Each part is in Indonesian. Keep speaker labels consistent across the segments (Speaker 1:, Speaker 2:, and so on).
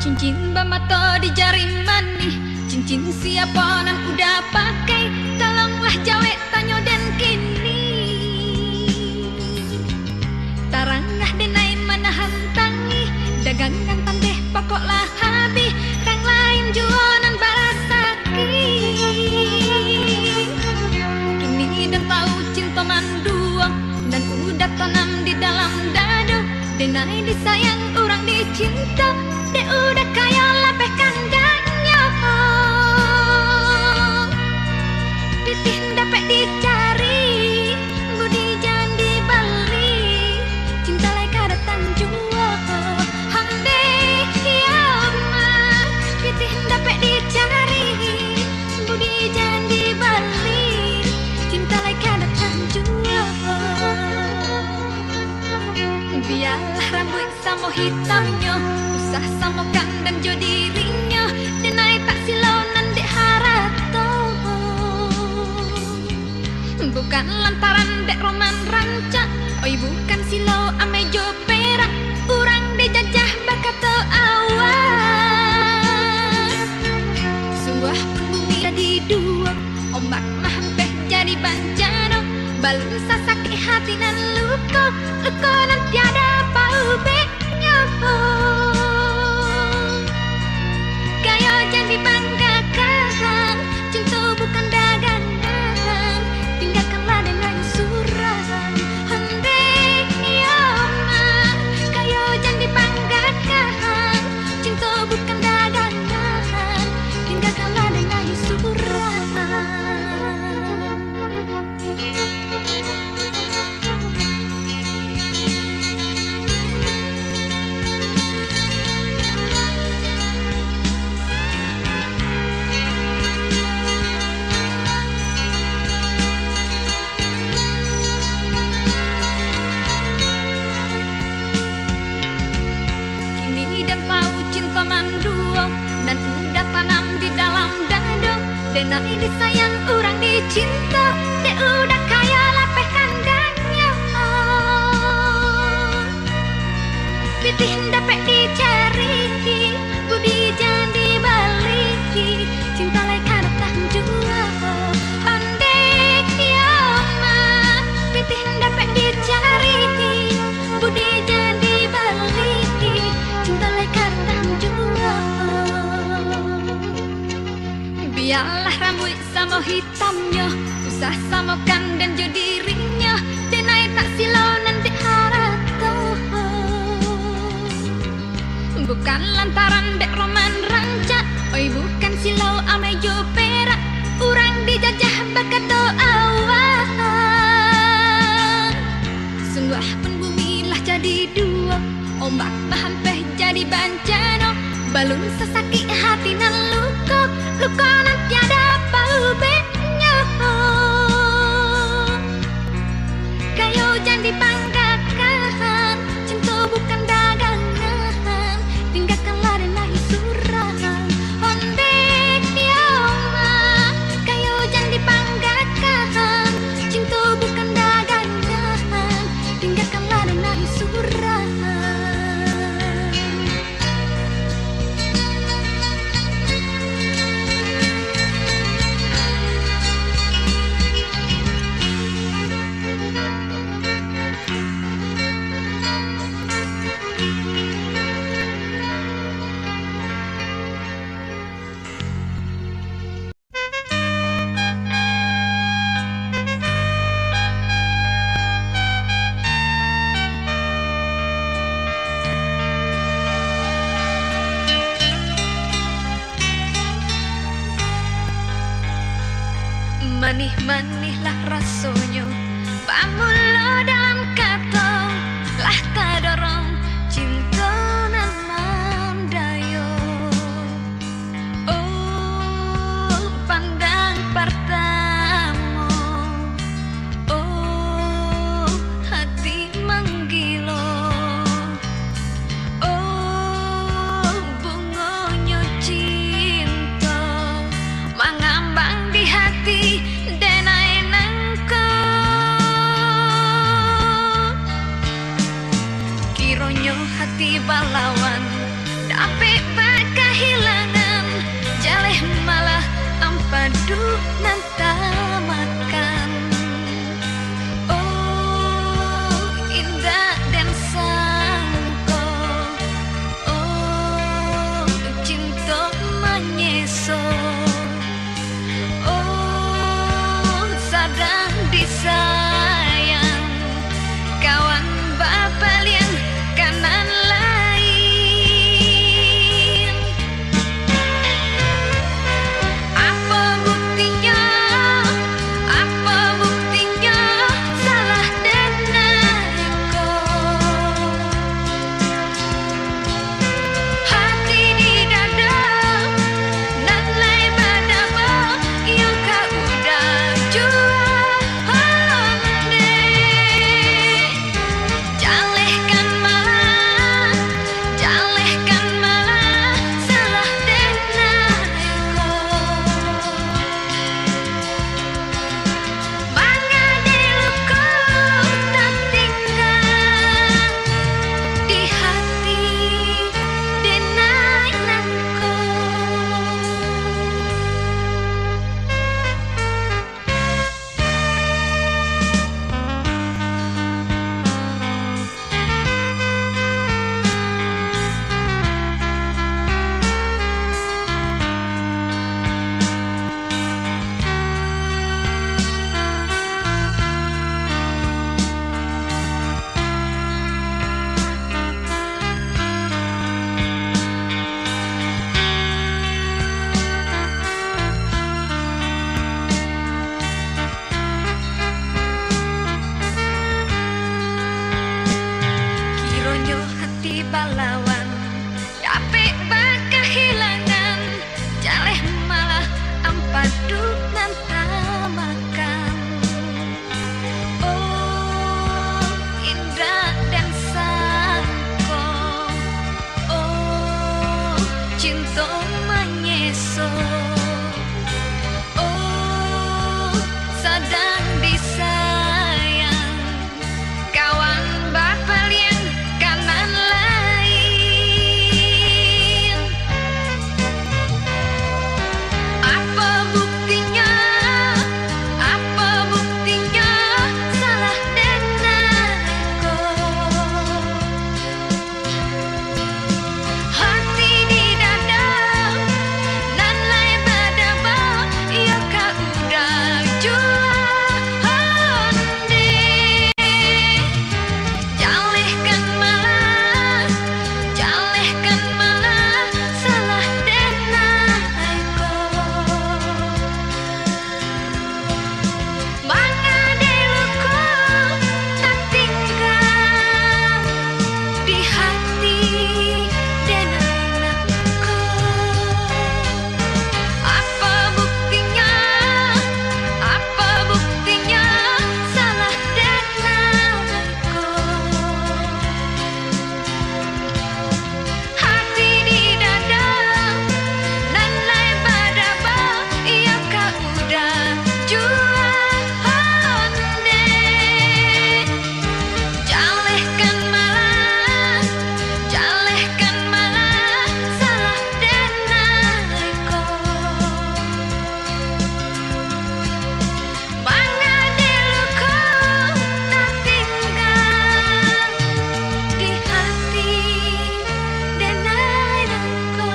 Speaker 1: Cincin bamato di jari manih, cincin siapa nan udah pakai, tolonglah jawe tanyo dan kini. Tarangah denai manahan tangi, dagangan tandeh pokoklah habis, kang lain jualan barasaki. Kini dan tahu cinta manduang, dan udah tanam di dalam dado, denai disayang orang dicinta. Dek udah kaya lapeh kandangnya, pitih dapat dicari, budi jangan dibeli, cinta laika datang jua. Hande ya ma, pitih dapat dicari, budi jangan dibeli, cinta laika datang jua. Biarlah rambut sama hitamnya, usah samakan dan jo dirinya, denai tak silau nan dek harato. Bukan lantaran dek roman rancak, oi bukan silau ame jo perak, urang dijajah bakato awas. Sungguh bumi jadi dua, ombak mahampeh jadi bancano, balun sasaki hati nan luka, luka nan tiada paubeknya. Kayo jangan dibanggakan, cinta bukan dagangan, tinggalkanlah dengan surat. Hande ya ma, kayo jangan dibanggakan, cinta bukan dagangan, tinggalkanlah dengan surat. Dan udah tanam di dalam dado, denai disayang orang dicinta, dek udah kaya lapeh kandangnya. Pitih dapat dicari, budi jangan dibeli, cinta laika datang jua. Hande ya ma, pitih dapat dicari, budi jangan dibeli, cinta laika datang jua. Biarlah rambut sama hitamnya, usah samakan dan jo dirinya, denai tak silau nanti harato. Bukan lantaran dek roman rancak, oi bukan silau ame jo perak, urang dijajah bakato awan. Sungguh pun bumi lah jadi dua, ombak mahampeh jadi bancano, balun sesakit hati nan luka, luka nan tiada paubeknya. Kayo jangan dibanggakan, cinta bukan dagangan, tinggalkanlah denai surat. Hande ya ma, kayo jangan dibanggakan, cinta bukan dagangan, tinggalkanlah denai surat. Manih-manihlah rasanya, pamulo dalam kata, lah tak dorong cinta nan mandayo. Oh, pandang pertama, oh, hati menggilo, oh, bungonya cinta mengambang di hati, denai nangko. to menyeso. Oh, sedang disayang kawan bapel yang kanan lain. Apa buktinya? Apa buktinya? Salah dan aku. Hati di dada nan lai badaba ya ka udah jual honde. Jalehkan malah salah dan aku. Mangadeluku tak tinggal di hati dan anakku. Apa buktinya? Apa buktinya? Salah dan aku. Hati di dada nan lai badaba ya ka udah jual honde. Jalehkan malah salah dan aku. Mangadeluku tak tinggal di hati dan anakku.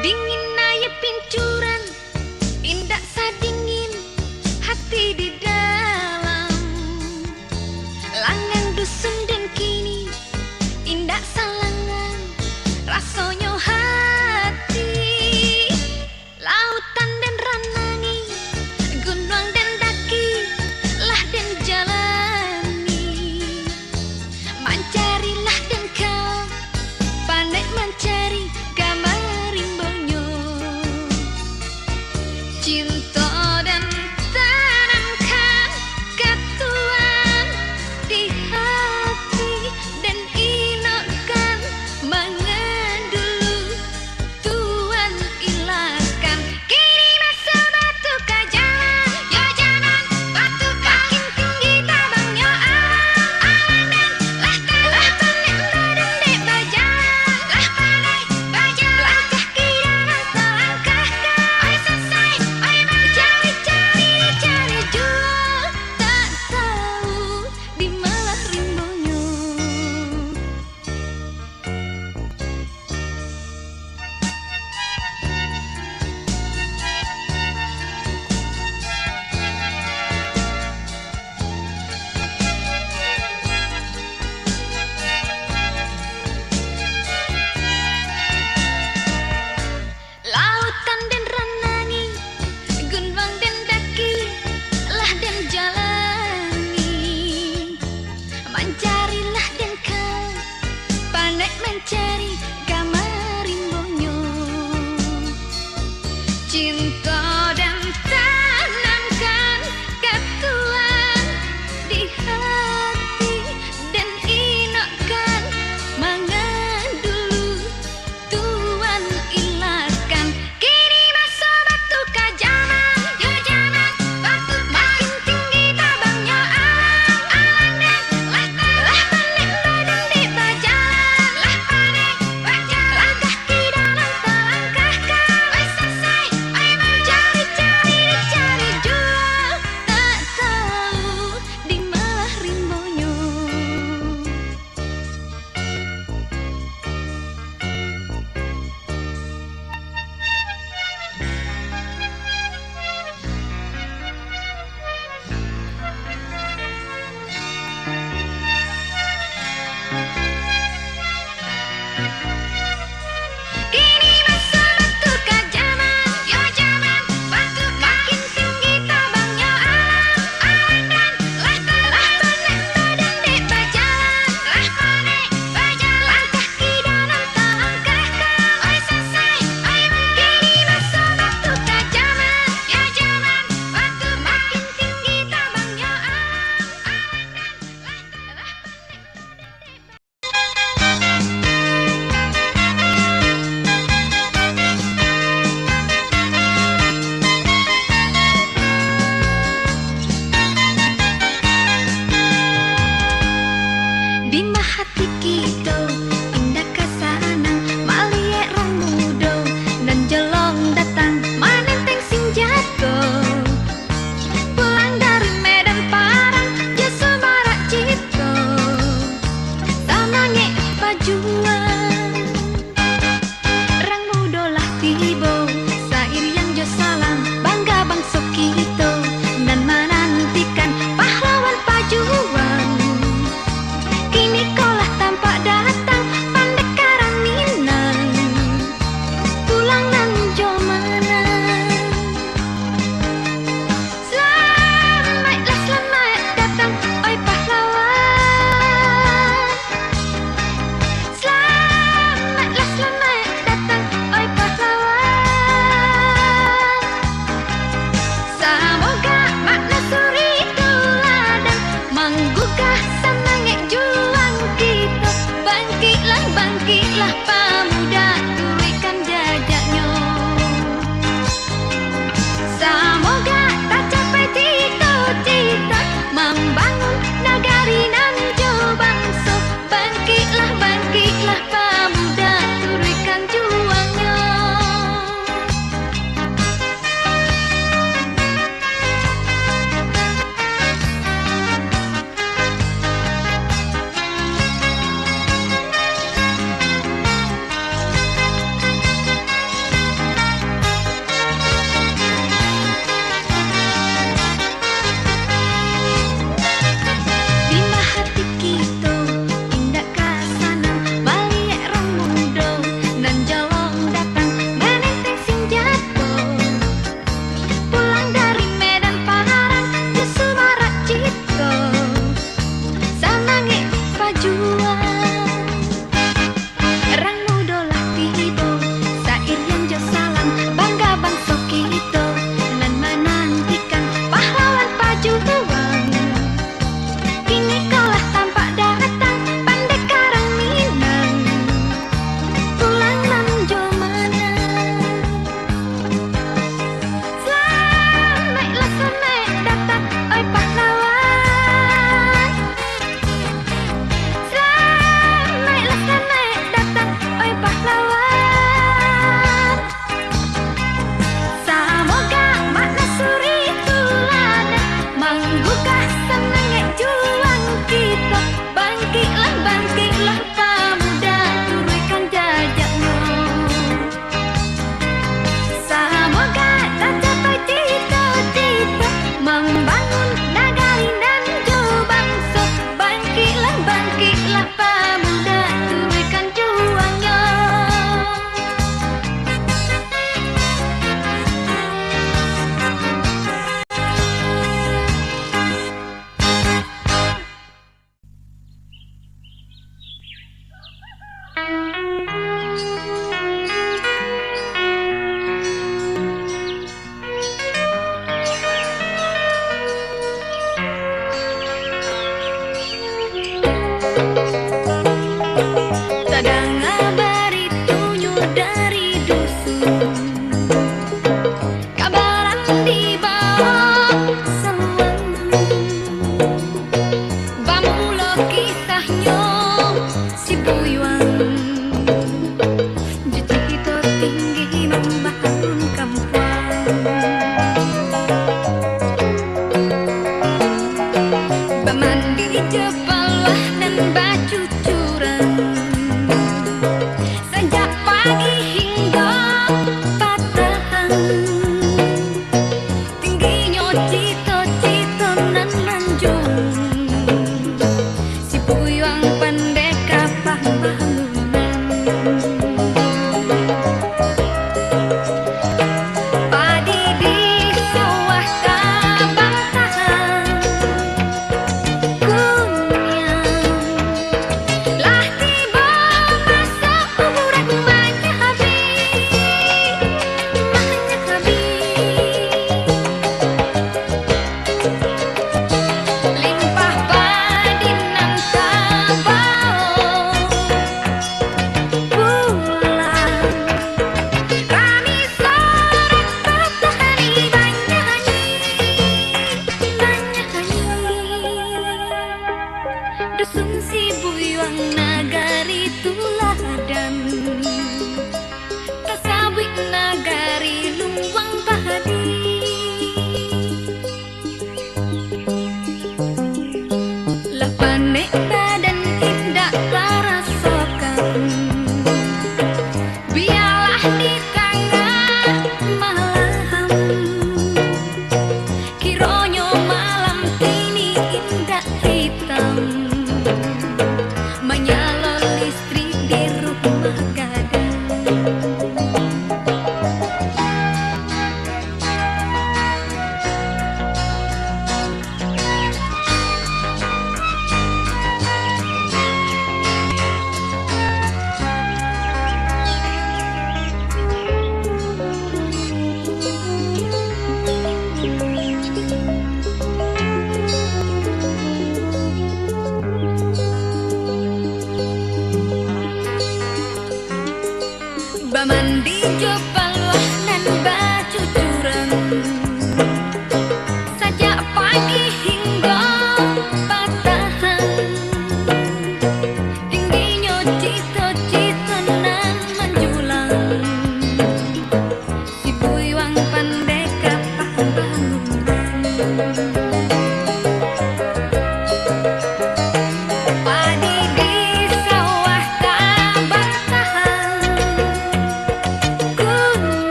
Speaker 1: Dingin air pincuran, indah sadingin hati di dalam langan dusun dan kini indah salangan rasanya hati. Lautan dan ranangi, gunung dan daki lah dan jalani. Mencarilah dan kau pandai mencari gambar rimbonyo. Cinta dan tanamkan ketuan di hati dan inokkan mengandulu tuan ilaskan. Kini masa batu ka jalan, ya jalan batu makin tinggi tabangnya awan dan lah pandai dek bajalan, lah pandai bajalan langkah kiri dan selangkah oi selesai oi mencari-cari cari jual tak tahu di malah rimbonyo. Lautan dan ranangi, gunung dan daki lah dan jalani. Mencarilah dan kau pandai mencari gambar rimbonyo. Cinta dan tanamkan ketuan di hati dan inokkan mengandulu tuan ilaskan. Kini masa batu ka jalan, ya jalan batu makin tinggi tabangnya awan dan lah pandai dek bajalan, lah pandai bajalan langkah kiri dan selangkah oi selesai oi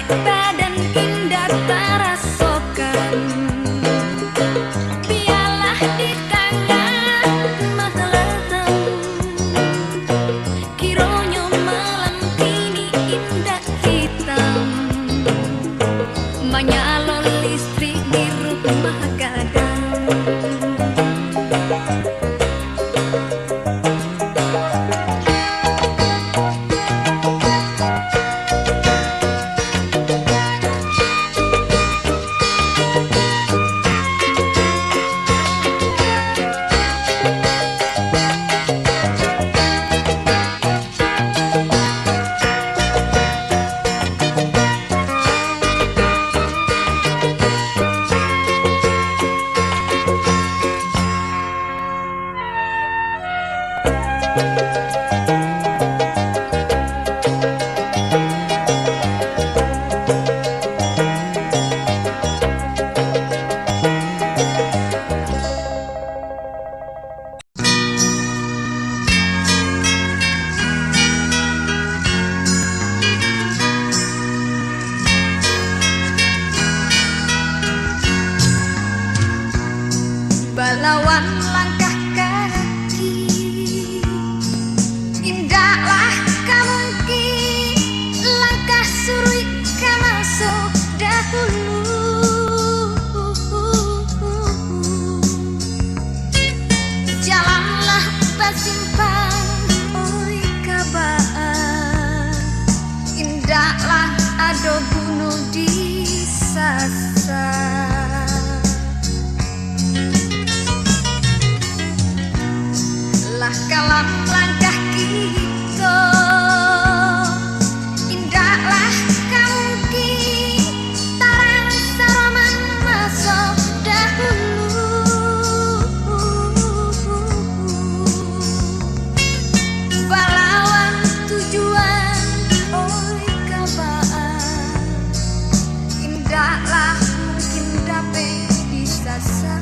Speaker 1: badan indah terasokan. Biarlah di tangan malam, kironyo malam ini indah hitam, menyalon listrik di rumah gadang. Balawan langkah kaki, indahlah kamungki, langkah surui kamasuk dahulu. Jalanlah basimpang, oi kabar, indahlah ado gunung di sasa. Kalam langkah kita, indahlah kamungki, tarang saroman masuk dahulu. Balawan tujuan, oi kabar, indahlah mungkin dapat disasar.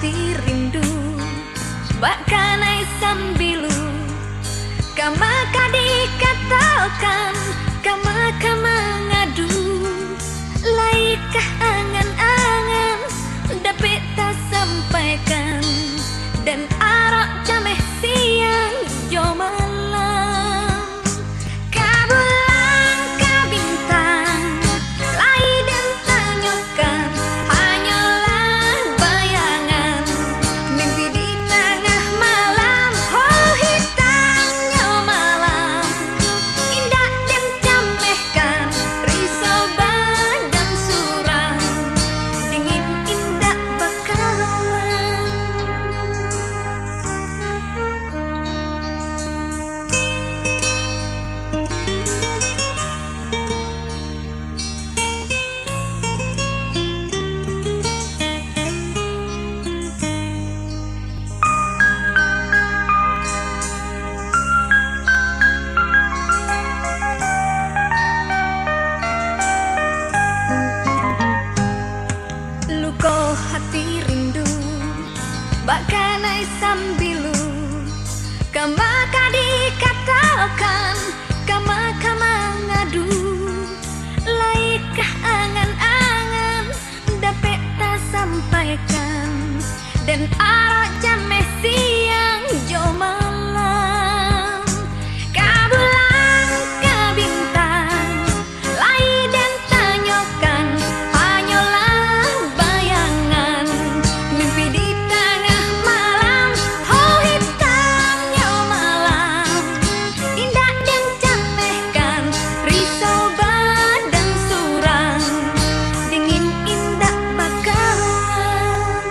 Speaker 1: hati rindu bakanai sambilu kama kadi katakan kama mengadu laikah angan-angan dapat tak sampaikan dan arak jameh siang jo malam kabulan kabintang lai dan tanyakan hanyalah bayangan mimpi di tengah malam oh hitamnya malam indah dan jamehkan risau badan suram dingin indah bakalan luko hati rindu bakanai sambilu kama kadi katakan kama ngadu laikah angan-angan dapat tak sampaikan dan arak jameh siang jo malam kabulan kabintang lai dan tanyakan hanyalah bayangan mimpi di tengah malam oh hitamnya malam indah dan jamehkan risau badan suram dingin indah bakalan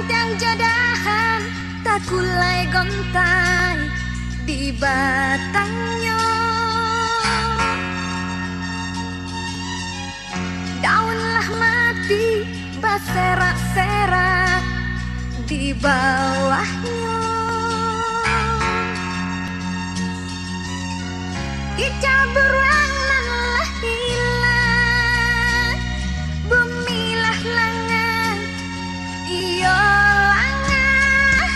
Speaker 1: Rantiang jadahan tak kulai gontai di batangnya. Daunlah mati berserak-serak di bawahnya. Kicau beruangan lah hilang, bumilah langan, iyo langan,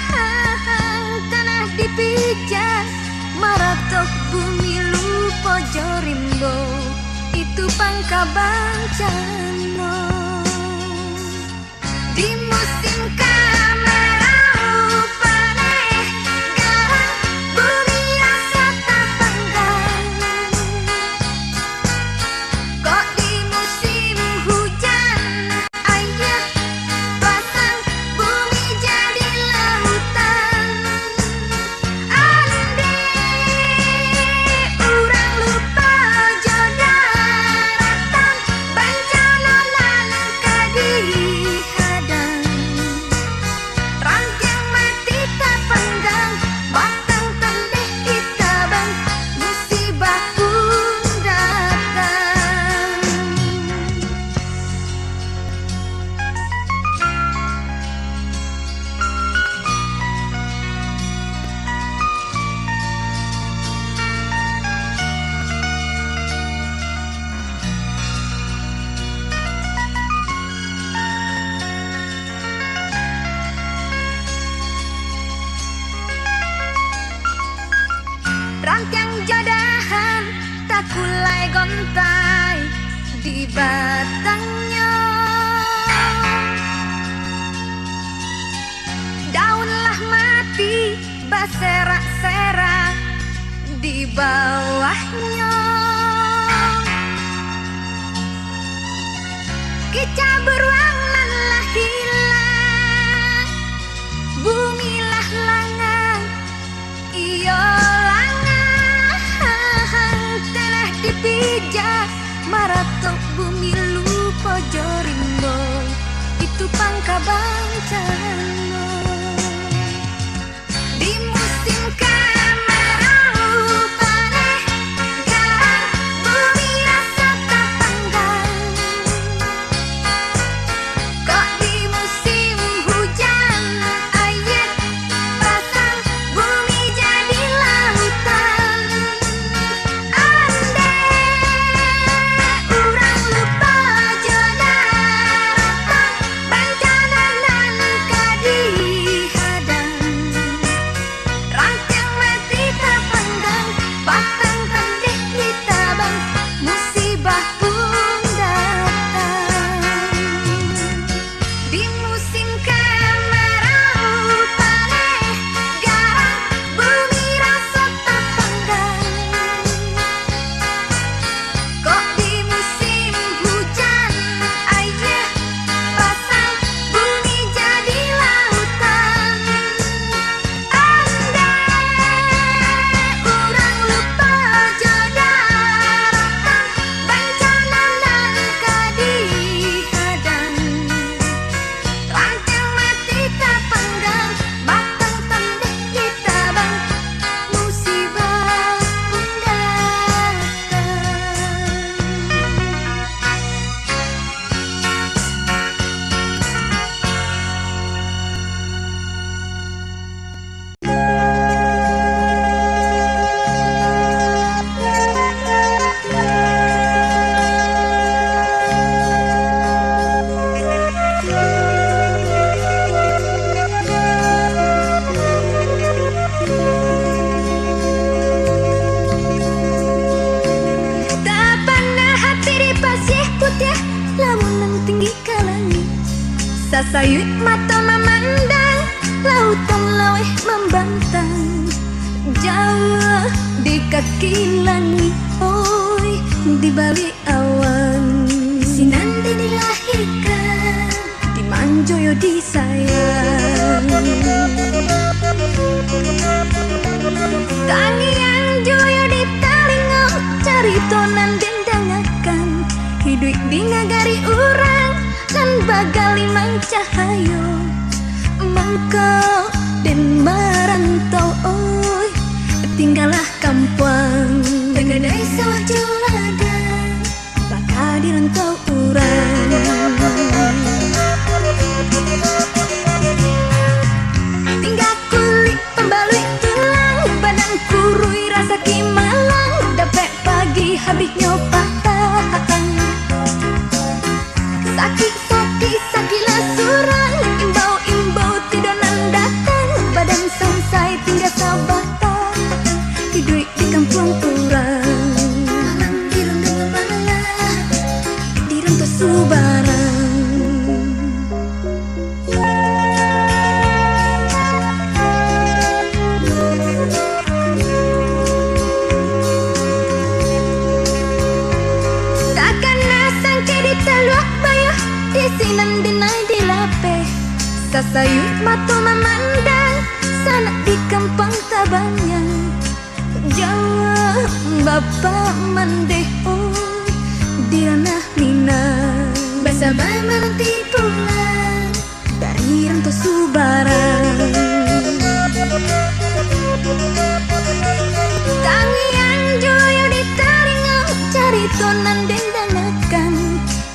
Speaker 1: tanah dipijak, maratok bumi lupa jorimbo, itu pangka bancano. Di musim kemarau panen garang, bumi rasa tak panggang. Kok di musim hujan air pasang, bumi jadi lautan. Andai urang lupa jodaratan, bencana lan kadihadang. Rantiang mati tak panggang, batang tandeh ditabang, musibah pun datang. Rantiang jadahan tak kulai gontai di batangnya. Daunlah mati berserak-serak di bawahnya. Kicau beruangan lah hilang, bumilah langan, iyo langan, tanah dipijak, maratok bumi lupa jorimbo, itu pangka bancano. Di musim kemarau panen garang, bumi rasa tak panggang. Kok di musim hujan air pasang, bumi jadi lautan. Andai urang lupa jodaratan, bencana nan kadihadang. Rantiang mati tak panggang, batang tandeh ditabang, musibah pun datang. Di musim kemarau panen garang, bumi rasa tak panggang. Kok di musim hujan air pasang, bumi jadi lautan. Andai urang lupa jodaratan, bencana nan kadihadang. Rantiang mati tak panggang, batang tandeh ditabang, musibah pun datang. Tak pandang hati di pasir putih, lamunan tinggi ke langit. Sasayut mata memandang, lautan laweh membantang. Jauh di kaki langit, oi di balik awan. Sinandi dilahirkan, dimanjoyo disayang. Tangian joyo di talingo, carito nan dendangakan. Hidup di nagari urang, nan bagali mang cahayo. Bangkok dan merantau, oi, tinggallah kampung tegadai sawah julaga, bakal dirantau urang. Tinggal kulit pembalui tulang, badan kurui rasa kimalang, dapet pagi habisnya patah. Sakit-sakit sakilah surang, imbau-imbau tidonan datang, badan samsai tinggal sabata, hidup di kampung urang. Malang dirundung malah, dirantau Subarang. Sinan denai di lape, sasayut mata memandang, sanak di kampung tabanyang. Jawa bapa mandeh, oi, di ranah Minang. Basabay menanti pulang dari rantau Subarang. Tangian joyo di taringan, cari tonan dendanakan,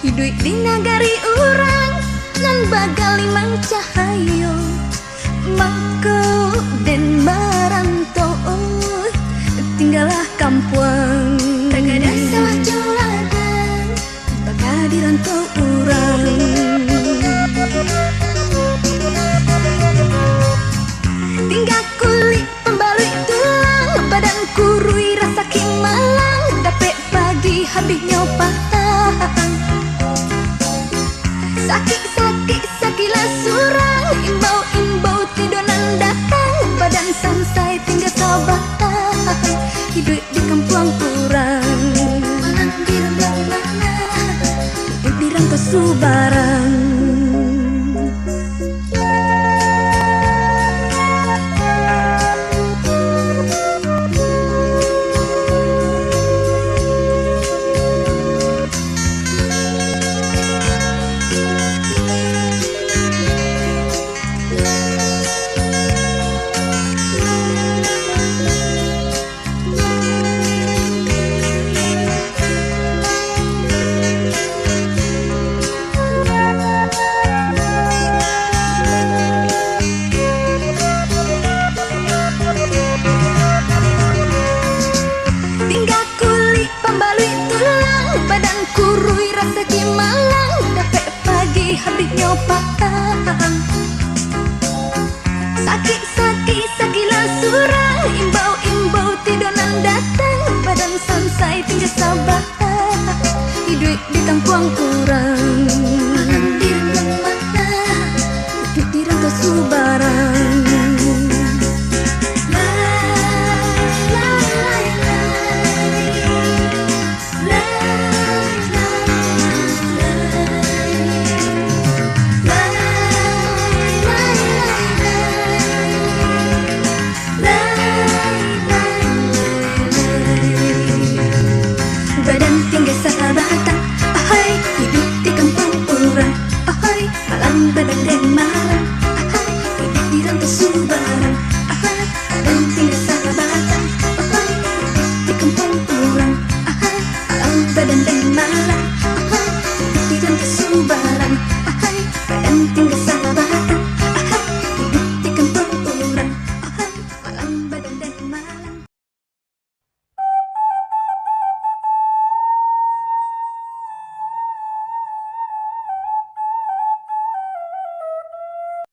Speaker 1: hidup di nagari urang nan bagal limang cahayo. Mangko dan merantau, oi, tinggallah kampung tegadai sawah julaga, bakal dirantau urang. Tinggal kulit pembalui tulang, badan kurui rasa kimalang, dapet pagi habisnya patah. Sakit-sakit sakilah surang, imbau-imbau tidonan datang, badan samsai tinggal sabata, hidup di kampung urang. Malang dirundung mana, hidup di rantau Subarang. Badan kurui rasa kimalang, dapet pagi habisnya patah. Sakit-sakit sakilah surang, imbau-imbau tidonan datang, badan samsai tinggal sabata, hidup di kampung urang. Malang dirundung mata, hidup di rantau Subarang.